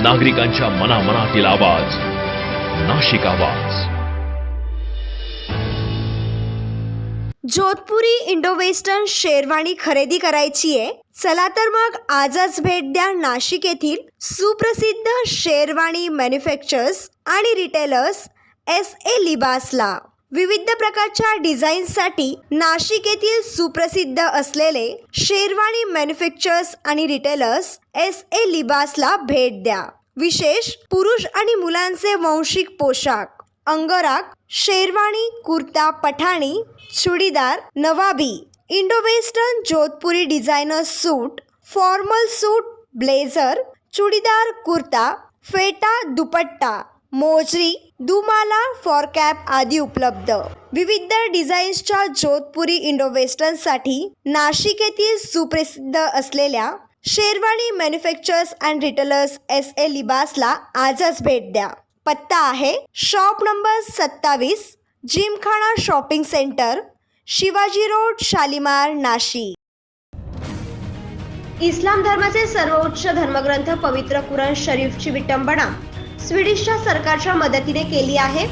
नागरिकांच्या मनामनातील आवाज, नाशिक आवाज. जोधपुरी इंडो वेस्टर्न शेरवानी खरेदी करायची आहे? चला तर मग आजच भेट द्या नाशिक येथील सुप्रसिद्ध शेरवानी मॅन्युफॅक्चरर्स आणि रिटेलर्स SA लिबासला. विविध प्रकारच्या डिझाईन्ससाठी नाशिक येथील सुप्रसिद्ध असलेले शेरवानी मॅन्युफॅक्चरर्स आणि रिटेलर्स SA लिबासला भेट द्या. विशेष पुरुष आणि मुलांचे वंशिक पोशाख, अंगराग, शेरवानी, कुर्ता, पठाणी, चुडीदार, नवाबी, Indo western, Jodhpuri designer suit, formal suit, blazer, churidar, kurta, फेटा, दुपट्टा, मोजरी, दुमाला, फॉरकॅप आदी उपलब्ध. विविध डिझाईन्सच्या जोधपुरी इंडो वेस्टर्नसाठी नाशिक येथील सुप्रसिद्ध असलेल्या sherwani manufacturers and retailers SA लिबासला आजच भेट द्या. पत्ता आहे shop number 27, Gymkhana shopping centre, Shivaji road, Shalimar, Nashik. इस्लाम धर्माचे सर्वोच्च धर्मग्रंथ पवित्र कुराण शरीफची विटंबना स्वीडिशच्या सरकारच्या मदतीने केली आहे.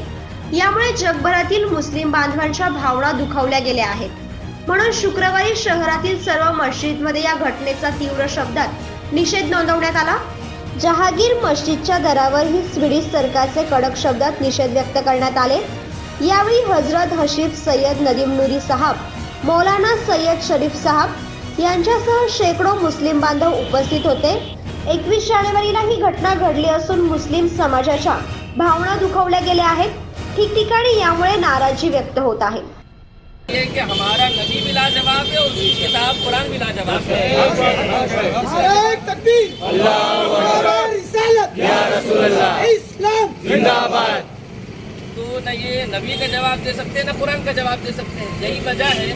यामुळे जगभरातील मुस्लिम बांधवांच्या भावना दुखावल्या गेल्या आहेत. म्हणून शुक्रवारी शहरातील सर्व मस्जिदमध्ये या घटनेचा तीव्र शब्दात निषेध नोंदवण्यात आला. जहागीर मस्जिदच्या दरावरही स्वीडिश सरकारचे कडक शब्दात निषेध व्यक्त करण्यात आले. यावेळी हजरत हशीफ सय्यद नदीम नूरी साहब, मौलाना सय्यद शरीफ साहब यांच्यासह शेकडो मुस्लिम बांधव उपस्थित होते. 21 जानेवारीला ही घटना घडली असून मुस्लिम समाजाच्या भावना दुखावल्या गेल्या आहेत. ठिकठिकाणी यामुळे नाराजी व्यक्त होत आहे. ये कि हमारा नबी भी लाजवाब है और उसकी किताब कुरान भी लाजवाब है. तकबीर, अल्लाहु अकबर, रिसालत या रसूल अल्लाह, इस्लाम जिंदाबाद. तो न ये नबी का जवाब दे सकते हैं न कुरान का जवाब दे सकते हैं. यही वजह है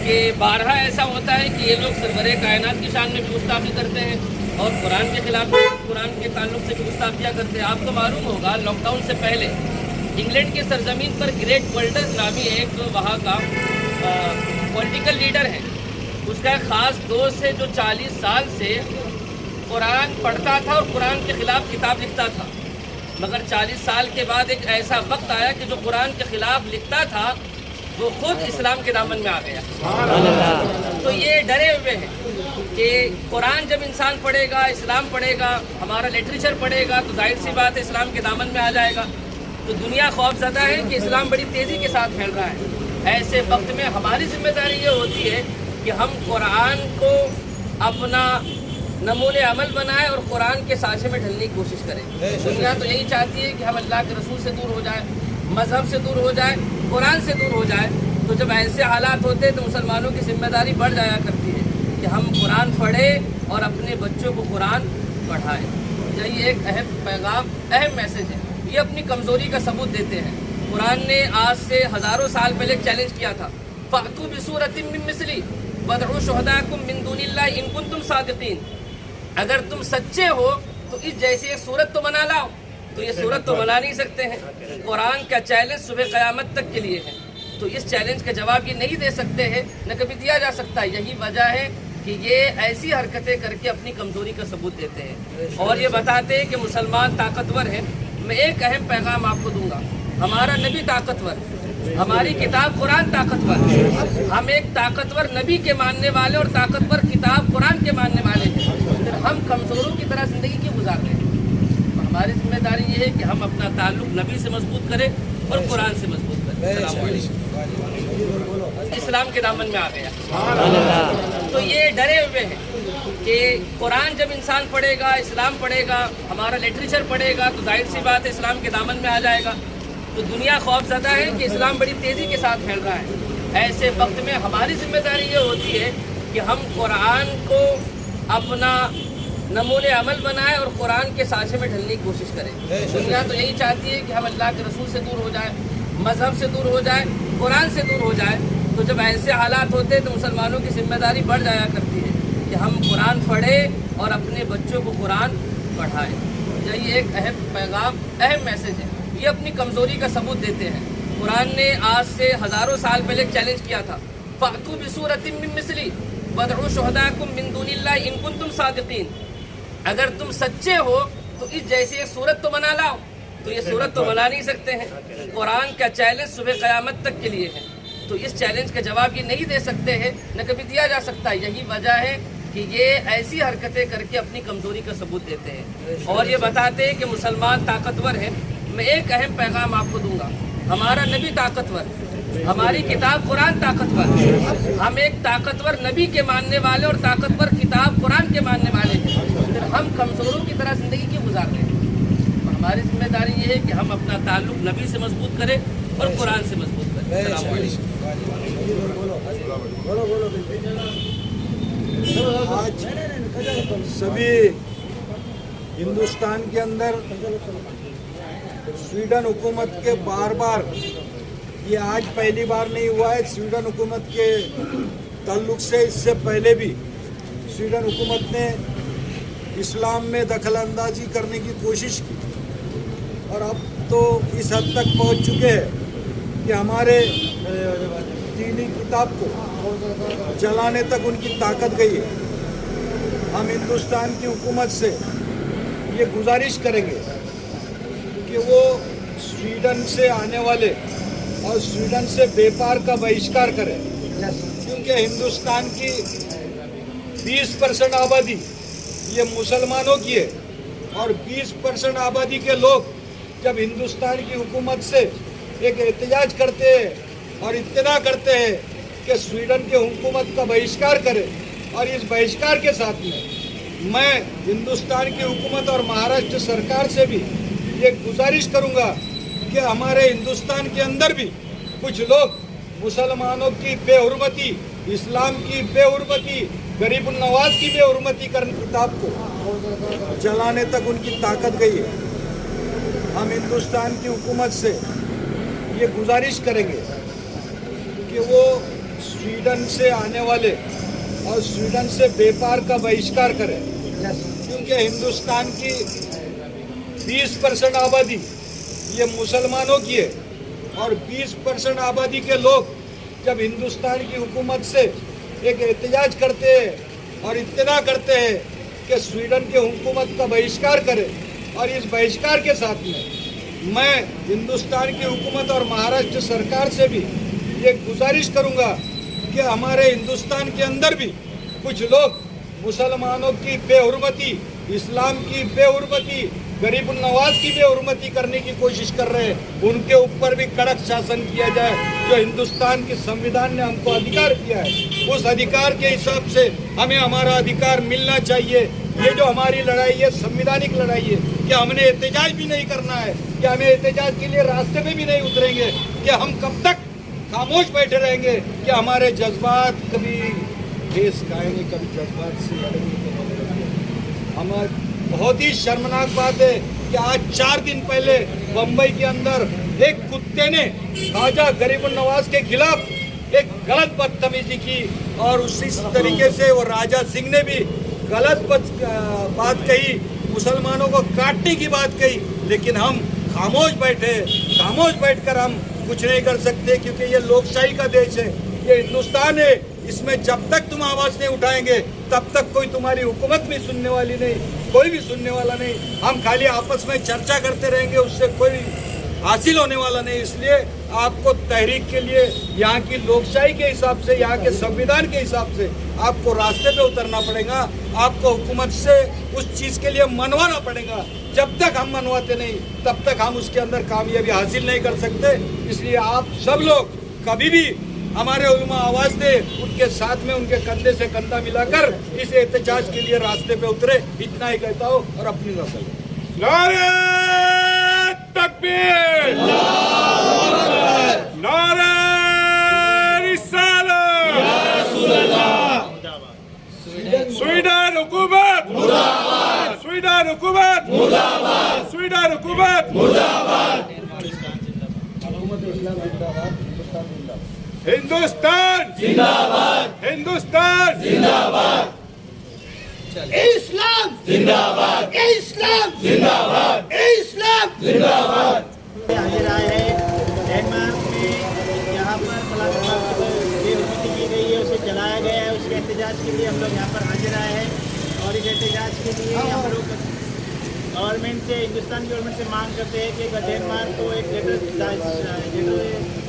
कि बारहा ऐसा होता है कि ये लोग सरवरे कायनात की शान में भी गुस्ताखी करते हैं और कुरान के खिलाफ कुरान के ताल्लुक से भी गुस्ताखियाँ करते हैं. आपको मालूम होगा लॉकडाउन से पहले इंग्लैंड की सरजमीन पर ग्रेट वर्ल्डर्स नामी एक वहाँ का पॉलिटिकल लीडर है. उसका ख़ास दोस्त है जो 40 साल से कुरान पढ़ता था और कुरान के ख़िलाफ़ किताब लिखता था. मगर 40 साल के बाद एक ऐसा वक्त आया कि जो कुरान के ख़िलाफ़ लिखता था वो खुद इस्लाम के दामन में आ गया. तो ये डरे हुए हैं कि कुरान जब इंसान पढ़ेगा, इस्लाम पढ़ेगा, हमारा लिटरेचर पढ़ेगा तो जाहिर सी बात है इस्लाम के दामन में आ जाएगा. तो दुनिया खौफज़दा है कि इस्लाम बड़ी तेज़ी के साथ फैल रहा है. ऐसे वक्त में हमारी जिम्मेदारी ये होती है कि हम कुरान को अपना नमूने अमल बनाएं और कुरान के साँचे में ढलने की कोशिश करें. दुनिया तो यही चाहती है कि हम अल्लाह के रसूल से दूर हो जाए, मज़हब से दूर हो जाए, कुरान से दूर हो जाए. तो जब ऐसे हालात होते हैं तो मुसलमानों की जिम्मेदारी बढ़ जाया करती है कि हम कुरान पढ़ें और अपने बच्चों को कुरान पढ़ाएं. यही एक अहम पैगाम, अहम मैसेज है. ये अपनी कमज़ोरी का सबूत देते हैं. कुरान ने आज से हज़ारों साल पहले चैलेंज किया था, फ़अतू बिसूरतिम मिन मिस्ली वदउ शुहदाकुम मिन दुनिल्लाहि इन कुंतुम सादिकीन. अगर तुम सच्चे हो तो इस जैसी एक सूरत तो बना लाओ. तो ये सूरत तो बना नहीं सकते हैं. कुरान का चैलेंज सुबह क़यामत तक के लिए है. तो इस चैलेंज का जवाब ये नहीं दे सकते हैं, न कभी दिया जा सकता. यही वजह है कि ये ऐसी हरकतें करके अपनी कमज़ोरी का सबूत देते हैं और ये बताते हैं कि मुसलमान ताकतवर हैं. मैं एक अहम पैगाम आपको दूंगा, हमारा नबी ताकतवर, हमारी किताब कुरान ताकतवर. हम एक ताकतवर नबी के मानने वाले और ताकतवर किताब कुरान के मानने वाले हैं. फिर हम कमज़ोरों की तरह ज़िंदगी क्यों गुजार रहे हैं? हमारी जिम्मेदारी ये है कि हम अपना ताल्लुक नबी से मजबूत करें और कुरान से मजबूत करें. इस्लाम के दामन में आ गया. तो ये डरे हुए हैं कि कुरान जब इंसान पढ़ेगा, इस्लाम पढ़ेगा, हमारा लिटरेचर पढ़ेगा तो जाहिर सी बात है इस्लाम के दामन में आ जाएगा. तो दुनिया खौफज़दा है कि इस्लाम बड़ी तेज़ी के साथ फैल रहा है. ऐसे वक्त में हमारी जिम्मेदारी ये होती है कि हम कुरान को अपना नमूने अमल बनाएं और कुरान के साँचे में ढलने की कोशिश करें. दुनिया तो यही चाहती है कि हम अल्लाह के रसूल से दूर हो जाए, मज़हब से दूर हो जाए, कुरान से दूर हो जाए. तो जब ऐसे हालात होते हैं तो मुसलमानों की जिम्मेदारी बढ़ जाया करती है कि हम कुरान पढ़ें और अपने बच्चों को कुरान पढ़ाएं. यही एक अहम पैगाम, अहम मैसेज है. ये अपनी कमज़ोरी का सबूत देते हैं. कुरान ने आज से हज़ारों साल पहले चैलेंज किया था, फ़अतू बिसूरतिम मिन मिस्ली वदउ शुहदाकुम मिन दुनिल्लाहि इन कुंतुम सादिकीन. अगर तुम सच्चे हो तो इस जैसी एक सूरत तो बना लाओ, तो ये सूरत तो बना नहीं सकते हैं। कुरान का चैलेंज सुबह क़यामत तक के लिए है, तो इस चैलेंज का जवाब ये नहीं दे सकते हैं, न कभी दिया जा सकता। यही वजह है कि ये ऐसी हरकतें करके अपनी कमज़ोरी का सबूत देते हैं और ये बताते हैं कि मुसलमान ताकतवर है। मैं एक अहम पैगाम आपको दूंगा, हमारा नबी ताकतवर, हमारी किताब कुरान ताकतवर, हम एक ताकतवर नबी के मानने वाले और ताकतवर किताब कुरान के मानने वाले हैं, फिर हम कमज़ोरों की तरह ज़िंदगी क्यों गुजार रहे हैं? हमारी जिम्मेदारी ये है कि हम अपना ताल्लुक नबी से मजबूत करें और कुरान से मजबूत करें। अस्सलाम वालेकुम। आज सभी हिंदुस्तान के अंदर स्वीडन हुकूमत के बार बार, ये आज पहली बार नहीं हुआ है, स्वीडन हुकूमत के ताल्लुक से इससे पहले भी स्वीडन हुकूमत ने इस्लाम में दखल अंदाजी करने की कोशिश की और अब तो इस हद तक पहुंच चुके हैं कि हमारे दीनी किताब को जलाने तक उनकी ताकत गई है। हम हिंदुस्तान की हुकूमत से ये गुजारिश करेंगे कि वो स्वीडन से आने वाले और स्वीडन से व्यापार का बहिष्कार करें, क्योंकि हिंदुस्तान की 20% आबादी ये मुसलमानों की है और 20% आबादी के लोग जब हिंदुस्तान की हुकूमत से एक एहतजाज करते हैं और इत्तना करते हैं कि स्वीडन के हुकूमत का बहिष्कार करें, और इस बहिष्कार के साथ में मैं हिंदुस्तान की हुकूमत और महाराष्ट्र सरकार से भी ये गुजारिश करूंगा कि हमारे हिंदुस्तान के अंदर भी कुछ लोग मुसलमानों की बेहुरमती, इस्लाम की बेहुरमती, गरीब नवाज की बेहुरमती करने किताब को जलाने तक उनकी ताकत गई है। हम हिंदुस्तान की हुकूमत से ये गुजारिश करेंगे कि वो स्वीडन से आने वाले और स्वीडन से व्यापार का बहिष्कार करें, क्योंकि हिंदुस्तान की 20% आबादी ये मुसलमानों की है और 20% आबादी के लोग जब हिंदुस्तान की हुकूमत से एक एहतजाज करते हैं और इत्तना करते हैं कि स्वीडन के हुकूमत का बहिष्कार करें, और इस बहिष्कार के साथ में मैं हिंदुस्तान की हुकूमत और महाराष्ट्र सरकार से भी ये गुजारिश करूंगा कि हमारे हिंदुस्तान के अंदर भी कुछ लोग मुसलमानों की बेहुरमती, इस्लाम की बेहुरमती, गरीब नवाज की बेहुरमती करने की कोशिश कर रहे हैं, उनके ऊपर भी कड़क शासन किया जाए। जो हिंदुस्तान के संविधान ने हमको अधिकार दिया है, उस अधिकार के हिसाब से हमें हमारा अधिकार मिलना चाहिए। ये जो हमारी लड़ाई है संवैधानिक लड़ाई है, कि हमने एहतजाज भी नहीं करना है, कि हमें एहतजाज के लिए रास्ते पे भी नहीं उतरेंगे, कि हम कब तक खामोश बैठे रहेंगे कि हमारे जज्बात कभी देश खाएंगे, कभी जज्बात से लड़ेंगे। हमारे बहुत ही शर्मनाक बात है कि आज 4 दिन पहले बम्बई के अंदर एक कुत्ते ने ख्वाजा गरीब नवाज के खिलाफ एक गलत बदतमीजी की और उसी तरीके से वो राजा सिंह ने भी गलत बात कही, मुसलमानों को काटने की बात कही, लेकिन हम खामोश बैठे। खामोश बैठकर हम कुछ नहीं कर सकते, क्योंकि ये लोकशाही का देश है, ये हिंदुस्तान है। इसमें जब तक तुम आवाज नहीं उठाएंगे तब तक कोई तुम्हारी हुकूमत भी सुनने वाली नहीं, कोई भी सुनने वाला नहीं। हम खाली आपस में चर्चा करते रहेंगे, उससे कोई हासिल होने वाला नहीं। इसलिए आपको तहरीक के लिए यहाँ की लोकशाही के हिसाब से, यहाँ के संविधान के हिसाब से आपको रास्ते पे उतरना पड़ेगा। आपको हुकूमत से उस चीज़ के लिए मनवाना पड़ेगा। जब तक हम मनवाते नहीं तब तक हम उसके अंदर कामयाबी हासिल नहीं कर सकते। इसलिए आप सब लोग कभी भी हमारे उलमा आवाज दे, उनके साथ में उनके कंधे से कंधा मिलाकर इस एहतजाज के लिए रास्ते पे उतरे। इतना ही कहता हूँ और अपनी नस्ल नारे तकबीर, नारे रिसालत, स्वीडन हुकूमत मुर्दाबाद, स्वीडन हुकूमत मुर्दाबाद, स्वीडन हुकूमत मुर्दाबाद, हिंदुस्तान जिंदाबाद, हिंदुस्तान जिंदाबाद, इस्लाम जिंदाबाद, इस्लाम जिंदाबाद, इस्लाम जिंदाबाद। हाजिर आए हैं डेनमार्क में, यहाँ पर पलास्टिक बेहुरमती की गई है, उसे जलाया गया है। उसके एहतजाज के लिए हम लोग यहाँ पर हाजिर आए हैं और इस एहतजाज के लिए हम लोग गवर्नमेंट से, हिंदुस्तान गवर्नमेंट से मांग करते हैं कि डेनमार्क को एक लेटर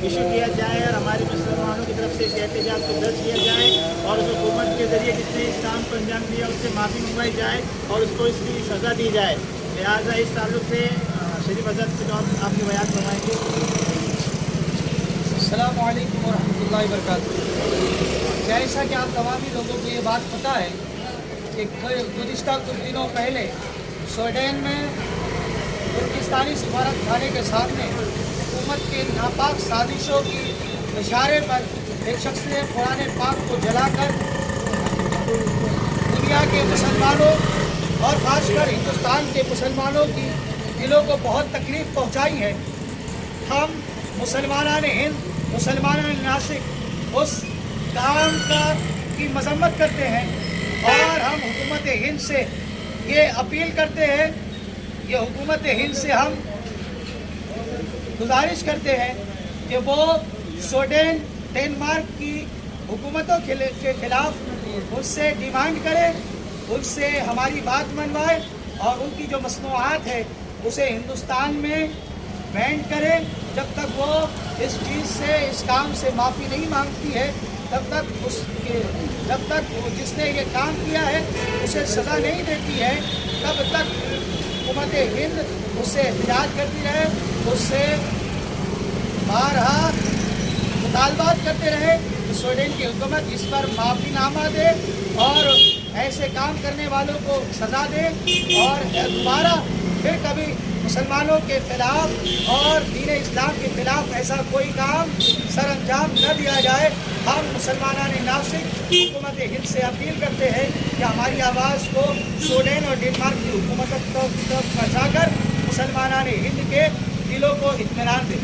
इशू किया जाए और हमारे मुसलमानों की तरफ से इस एहतजाज को दर्ज किया जाए और उस हुकूमत के ज़रिए जिसने इस काम को अंजाम दिया उससे माफ़ी मंगवाई जाए और उसको इसकी सज़ा दी जाए। लिहाजा इस ताल्लुक़ से शरीफ हज़रत कुछ और आपके बयान फरमाएंगे। अस्सलाम वालेकुम वरहमतुल्लाहि वबरकातुहू। जैसा कि आप तमामी लोगों को ये बात पता है कि गुज़िश्ता कुछ दिनों पहले स्वीडन में तुर्किस्तानी सफारत खाने के सामने हुकूमत के नापाक साजिशों की इशारे पर एक शख्स ने कुरान पाक को जलाकर दुनिया के मुसलमानों और ख़ासकर हिंदुस्तान के मुसलमानों की दिलों को बहुत तकलीफ़ पहुंचाई है। हम मुसलमानान हिंद, मुसलमानान नासिक उस काम की मजम्मत करते हैं और हम हुकूमत हिंद से ये अपील करते हैं, ये हुकूमत हिंद से हम गुजारिश करते हैं कि वो स्वीडन, डेनमार्क की हुकूमतों के खिलाफ उससे डिमांड करें, उनसे हमारी बात मनवाए और उनकी जो मसनूआत है उसे हिंदुस्तान में बैन करें। जब तक वो इस चीज़ से, इस काम से माफ़ी नहीं मांगती है जब तक वो जिसने ये काम किया है उसे सज़ा नहीं देती है, तब तक हुकूमत हिंद उससे एहतजाज करती रहे, उससे बारहा मुतालबात करते रहे कि स्वीडन की हुकूमत इस पर माफ़ीनामा दे और ऐसे काम करने वालों को सज़ा दे और दोबारा फिर कभी मुसलमानों के खिलाफ और दीन इस्लाम के खिलाफ ऐसा कोई काम सर अंजाम न दिया जाए। हम मुसलमानान नासिक हुकूमत हिंद से अपील करते हैं कि हमारी आवाज़ को स्वीडन और डेनमार्क की हुकूमत तक पहुँचाकर मुसलमानान हिंद के दिलों को इत्मीनान दें।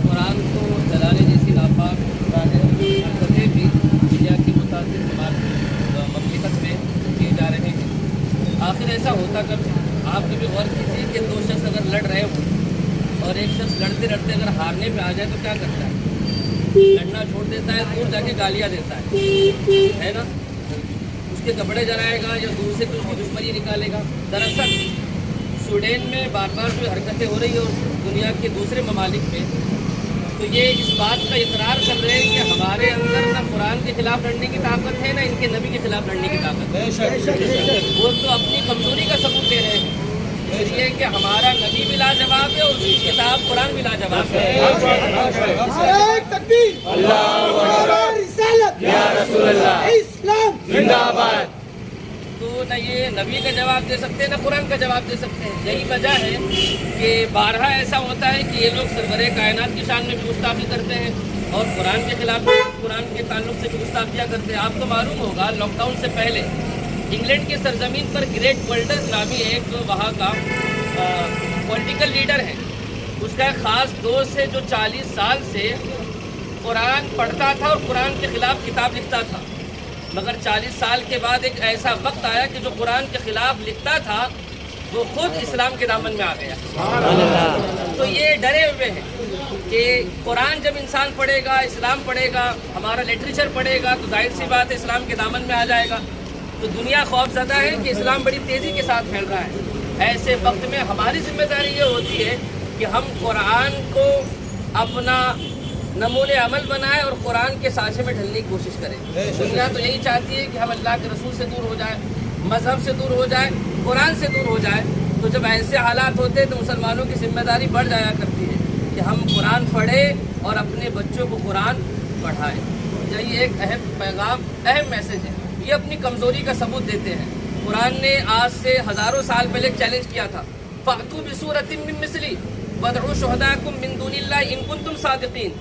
कुरान को जलाने जैसी नापाक हरकतें भी दुनिया की मुताबिक ममलिकत में की जा रही हैं। आखिर ऐसा होता कब? आप कभी गौर कीजिए कि दो शख्स अगर लड़ रहे हो और एक शख्स लड़ते लड़ते अगर हारने पे आ जाए तो क्या करता है? लड़ना छोड़ देता है, दूर जाके गालियाँ देता है ना? उसके कपड़े जलाएगा या दूर से उसकी दुश्मनी निकालेगा। दरअसल स्वीडन में बार बार जो हरकतें हो रही है और दुनिया के दूसरे ममालिक में, तो ये इस बात का इकरार कर रहे हैं कि हमारे अंदर ना कुरान के खिलाफ लड़ने की ताकत है, ना इनके नबी के खिलाफ लड़ने की ताकत है। वो तो अपनी कमजोरी का सबूत दे रहे हैं। इसलिए कि हमारा नबी भी लाजवाब है और उसकी किताब कुरान भी लाजवाब है। नारे तकबीर, नारे रिसालत, या रसूल अल्लाह, इस्लाम जिंदाबाद। तो न ये नबी का जवाब दे सकते हैं, न कुरान का जवाब दे सकते हैं। यही वजह है कि बारहा ऐसा होता है कि ये लोग सरवरे कायनात की शान में भी गुस्ताखी करते हैं और कुरान के खिलाफ, कुरान के ताल्लुक से भी गुस्ताखियाँ करते हैं। आपको मालूम होगा लॉकडाउन से पहले इंग्लैंड की सरजमीन पर ग्रेट वर्ल्डर्स नामी एक वहाँ का पॉलिटिकल लीडर है, उसका एक ख़ास दोस्त है जो 40 साल से कुरान पढ़ता था और कुरान के ख़िलाफ़ किताब लिखता था। मगर 40 साल के बाद एक ऐसा वक्त आया कि जो कुरान के ख़िलाफ़ लिखता था वो खुद इस्लाम के दामन में आ गया। तो ये डरे हुए हैं कि कुरान जब इंसान पढ़ेगा, इस्लाम पढ़ेगा, हमारा लिटरेचर पढ़ेगा तो जाहिर सी बात है इस्लाम के दामन में आ जाएगा। तो दुनिया खौफज़दा है कि इस्लाम बड़ी तेज़ी के साथ फैल रहा है। ऐसे वक्त में हमारी जिम्मेदारी ये होती है कि हम कुरान को अपना नमूने अमल बनाए और कुरान के साँचे में ढलने की कोशिश करें। दुनिया तो यही चाहती है कि हम अल्लाह के रसूल से दूर हो जाए, मज़हब से दूर हो जाए, कुरान से दूर हो जाए। तो जब ऐसे हालात होते हैं तो मुसलमानों की जिम्मेदारी बढ़ जाया करती है कि हम कुरान पढ़ें और अपने बच्चों को कुरान पढ़ाएं। यही एक अहम पैगाम, अहम मैसेज है। ये अपनी कमज़ोरी का सबूत देते हैं। कुरान ने आज से हज़ारों साल पहले चैलेंज किया था, फ़अतू बिसूरतिन मिन मिस्ली वदउ शुहदाकुम मिन दुनिल्लाहि इन कुंतुम सादिकीन।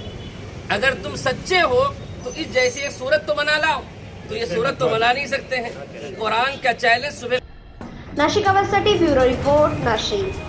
अगर तुम सच्चे हो तो इस जैसी एक सूरत तो बना लाओ। तो ये सूरत तो बना नहीं सकते हैं। कुरान का चैलेंज सुबह। नाशिक आवाजसाठी ब्युरो रिपोर्ट, नाशिक।